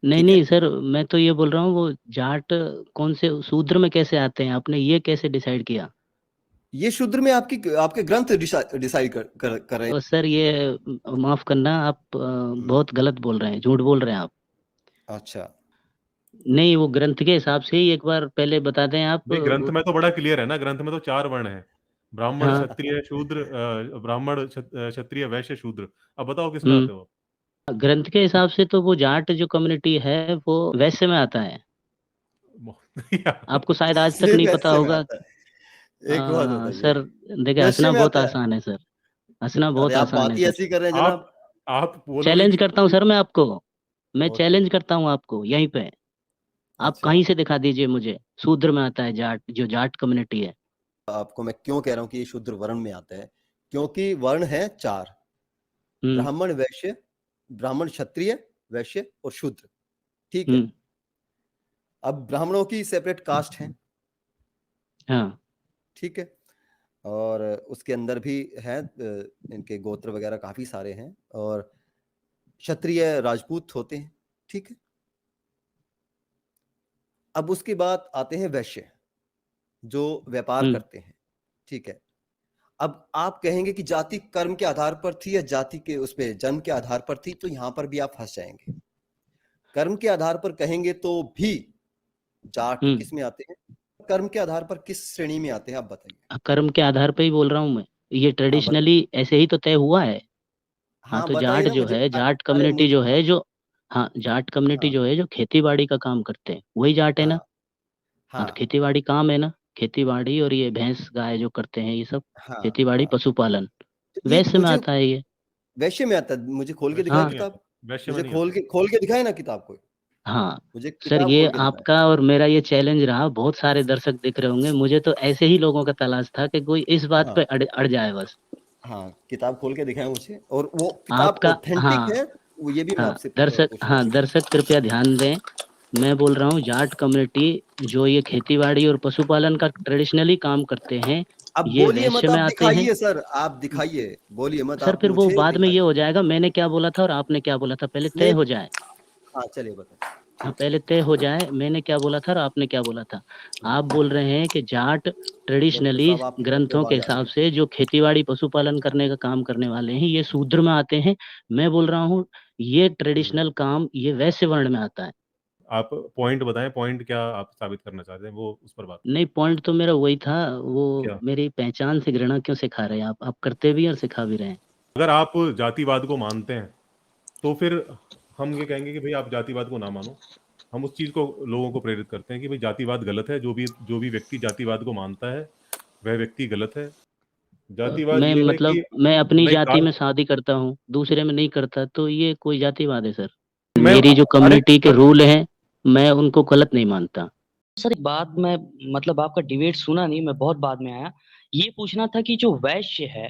नहीं ठीक है। नहीं सर, मैं तो ये बोल रहा हूँ वो जाट कौन से शूद्र में कैसे आते हैं, आपने ये कैसे डिसाइड किया? ये शूद्र में आपकी आपके ग्रंथ डिसाइड कर रहे हैं। और सर ये माफ करना, आप हम्म, बहुत गलत बोल रहे हैं, झूठ बोल रहे हैं आप। अच्छा। नहीं, वो ग्रंथ के हिसाब से ही एक बार पहले बता दें आप भाई ग्रंथ में तो बड़ा क्लियर है ना, ग्रंथ में तो 4 वर्ण है, ब्राह्मण हाँ। क्षत्रिय शूद्र, ब्राह्मण क्षत्रिय वैश्य शूद्र। अब बताओ किस में आते हो? हम्म। ग्रंथ के हिसाब से तो वो जाट जो कम्युनिटी है वो वैश्य में आता है। यार, आपको शायद आज तक ये नहीं पता वैसे में होगा। आता है। एक बात बताइए। सर देखिए, वैश्य हंसना में बहुत आता है। आसान है सर। हंसना अरे बहुत आप आसान बात है ही सर। ऐसी कर रहे हैं आप जनाब। आप बोलोगे चैलेंज कि करता हूँ सर मैं आपको। मैं ओके। चैलेंज करता हूँ आपको यहीं पे। आप अच्छा। कहीं से दिखा दीजिए मुझे, शूद्र में आता है जाट, जो जाट कम्युनिटी है। आपको मैं क्यों कह रहा हूँ कि ये शूद्र वर्ण में आता है, क्योंकि वर्ण है 4। हम्म। ब्राह्मण, वैश्य, ब्राह्मण क्षत्रिय, वैश्य और शूद्र। ठीक है। हम्म। अब ब्राह्मणों की सेपरेट कास्ट है। हाँ। ठीक है। और उसके अंदर भी है, इनके गोत्र वगैरह काफी सारे हैं। और क्षत्रिय राजपूत होते हैं। ठीक है। अब उसके बाद आते हैं वैश्य, जो व्यापार हम्म। करते हैं। ठीक है। अब आप कहेंगे कि जाति कर्म के आधार पर थी या जाति के उस पे जन्म के आधार पर थी, तो यहां पर भी आप फंस जाएंगे। कर्म के आधार पर कहेंगे तो भी जाट हम्म। किस में आते हैं, कर्म के आधार पर किस श्रेणी में आते हैं, आप बताइए। कर्म के आधार पे ही बोल रहा हूँ मैं। ये हाँ ट्रेडिशनली ऐसे ही तो तय हुआ है। हाँ, हाँ तो बताइए जाट ना जो मुझे। है, जाट अरे कम्युनिटी मुझे, जो है जो, हाँ, जाट कम्युनिटी हाँ जो है जो खेती बाड़ी का काम करते हैं वही जाट है हाँ ना। हाँ, तो हाँ खेती बाड़ी काम है ना। खेती बाड़ी और ये भैंस गाय जो करते हैं ये सब, हाँ खेती बाड़ी हाँ। पशुपालन, तो ये वैसे में मुझे आता है ये। वैश्य में आता है, मुझे खोल के वैश्य दिखाए में हाँ। नहीं आता, किताब। वैश्य में मुझे नहीं आता। खोल के दिखाए ना किताब को। हाँ मुझे सर, किताब ये खोल के दिखाए। आपका और मेरा ये चैलेंज रहा, बहुत सारे दर्शक देख रहे होंगे, मुझे तो ऐसे ही लोगों का तलाश था कि कोई इस बात पे हाँ अड़ जाए बस। हाँ, किताब खोल के दिखाए मुझे, और वो किताब आपका, ऑथेंटिक हाँ, है। वो ये भी मैं हाँ आपसे दर्शक, पूछना हाँ चाहूंगा। दर्शक कृपया ध्यान दें। मैं बोल रहा हूँ जाट कम्युनिटी जो ये खेती बाड़ी और पशुपालन का ट्रेडिशनली काम करते हैं, अब ये बोलिए वैश्य मत, में आप आते हैं। दिखाइए सर, आप दिखाइए। बोलिए मत, सर आप फिर वो मुझे बाद में ये दिखाइए। हो जाएगा, मैंने क्या बोला था और आपने क्या बोला था, पहले तय नहीं, हो जाए। हाँ चलिए बताइए। हाँ, पहले तय हो जाए, मैंने क्या बोला था और आपने क्या बोला था। आप बोल रहे हैं कि जाट डॉक्टर ट्रेडिशनली साहब आपकी तरफ से ग्रंथों के आवाज आ रही हिसाब है। से जो खेतीबाड़ी पशुपालन करने का काम करने वाले हैं ये शूद्र में आते हैं। मैं बोल रहा हूँ ये हम्म। ट्रेडिशनल काम ये वैश्य वर्ण में आता है। आप पॉइंट बताएं, पॉइंट क्या आप साबित करना चाहते हैं, वो उस पर बात करें। नहीं, पॉइंट तो मेरा वही था। वो क्या? मेरी पहचान से घृणा क्यों सिखा रहे हैं आप करते भी हैं और सिखा भी रहे हैं। अगर आप जातिवाद को मानते हैं तो फिर हम ये कहेंगे कि भाई आप जातिवाद को ना मानो। हम उस चीज को लोगों को प्रेरित करते हैं कि भाई जातिवाद गलत है, जो भी व्यक्ति जातिवाद को मानता है वह व्यक्ति गलत है। जातिवाद मैं ये है मतलब कि मैं अपनी भाई जाति में शादी करता हूँ, दूसरे में नहीं करता, तो ये कोई जातिवाद है सर? मैं, मेरी जो अरे कम्युनिटी के रूल हैं, मैं उनको गलत नहीं मानता। सर एक बात मैं, मतलब आपका डिबेट सुना नहीं, मैं बहुत बाद में आया। ये पूछना था कि जो वैश्य है,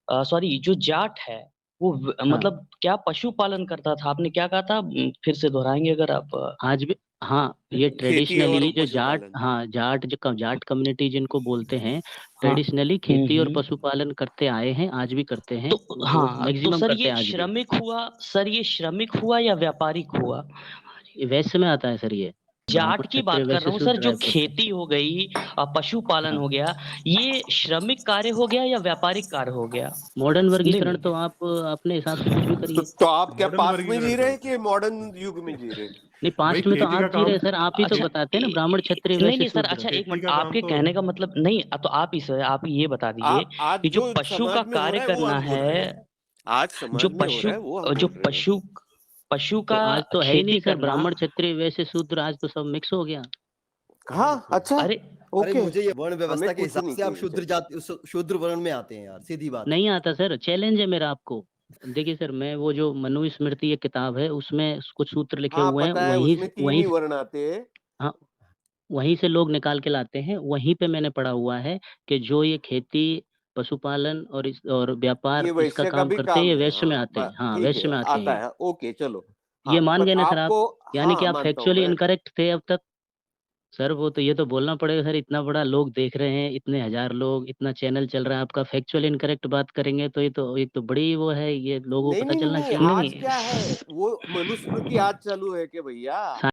सॉरी जो जाट है, वो हाँ, मतलब क्या पशुपालन करता था? आपने क्या कहा था? फिर से दोहराएंगे अगर आप? आज भी। हाँ, ये खेती और ट्रेडिशनली जो जाट, पशुपालन। हाँ जाट जो जाट कम्युनिटी जिनको बोलते हैं, हाँ। ट्रेडिशनली खेती और हम्म। पशुपालन करते आए हैं, आज भी करते हैं, तो वो हाँ, तो मैक्सिमम सर करते ये हैं आज भी। श्रमिक हुआ, सर ये श्रमिक हुआ या व्यापारिक हुआ? ये वैश्य में आता है सर ये। जाट ब्राह्मण की क्षत्रिय बात कर रहा वैश्य हूँ सर, शूद्र जो राजपूत। खेती हो गई, पशुपालन हाँ, हो गया, ये श्रमिक कार्य हो गया या व्यापारिक कार्य हो गया? मॉडर्न नहीं वर्गीकरण तो नहीं। आप अपने हिसाब से कुछ भी करिए। तो आप क्या मॉडर्न पास्ट में वर्गीकरण जी क्या रहे हैं होता है? कि मॉडर्न युग में जी रहे हैं? नहीं, भाई पास्ट में तो खेती आप का जी रहे काम, हैं सर, आप ही तो अच्छा, बताते हैं ना, ब्राह्मण क्षत्रिय नहीं वैश्य नहीं सर, शूद्र। अच्छा एक खेती मिनट, का काम आपके तो, कहने का मतलब नहीं, तो आप ही सर, आप ही ये बता दीजिए आज कि जो जो पशु का समाज में हो कार्य रहा है वो करना हम बोल है, रहे हैं। आज जो समाज में हो पशु रहा है वो हम जो बोल रहे हैं। पशु पशु तो का आज तो है ही खेती नहीं सर, करना। ब्राह्मण क्षत्रिय वैश्य शूद्र, आज तो सब मिक्स हो गया। हाँ अच्छा। अरे अरे ओके। मुझे ये वर्ण हमें व्यवस्था के कुछ हिसाब नहीं से आप चाहिए, शूद्र चलिए। जाति शूद्र वर्ण में आते हैं यार, सीधी बात है। नहीं आता सर, चैलेंज है मेरा आपको। देखिए सर, मैं वो जो मनुस्मृति एक किताब है उसमें कुछ सूत्र लिखे हाँ हुए हैं, पता है, उसमें तीन ही वर्ण आते हैं। हाँ, वहीं से लोग निकाल के लाते हैं, वहीं पे मैंने पढ़ा हुआ है कि जो ये खेती पशुपालन और ये व्यापार इसका वैश्य का काम भी करते हैं, काम ये है, वैश्य में हाँ आते हैं, हाँ ठीक वैश्य है, में आते हैं आता ये। है, ओके चलो। ये हाँ मान पर गए ना सर आप? आपको, यानी कि हाँ आप मानता हूँ फैक्चुअली मैं। इनकरेक्ट थे अब तक। सर वो तो ये तो बोलना पड़ेगा सर, इतना बड़ा लोग देख रहे हैं, इतने हजार लोग, इतना चैनल चल रहा है, आपका फैक्चुअल इनकरेक्ट बात करेंगे तो ये तो बड़ी वो है, ये लोगों को नहीं पता नहीं चलना नहीं, चाहिए। आज क्या है, वो मनुस्मृति आज चालू है क्या भैया?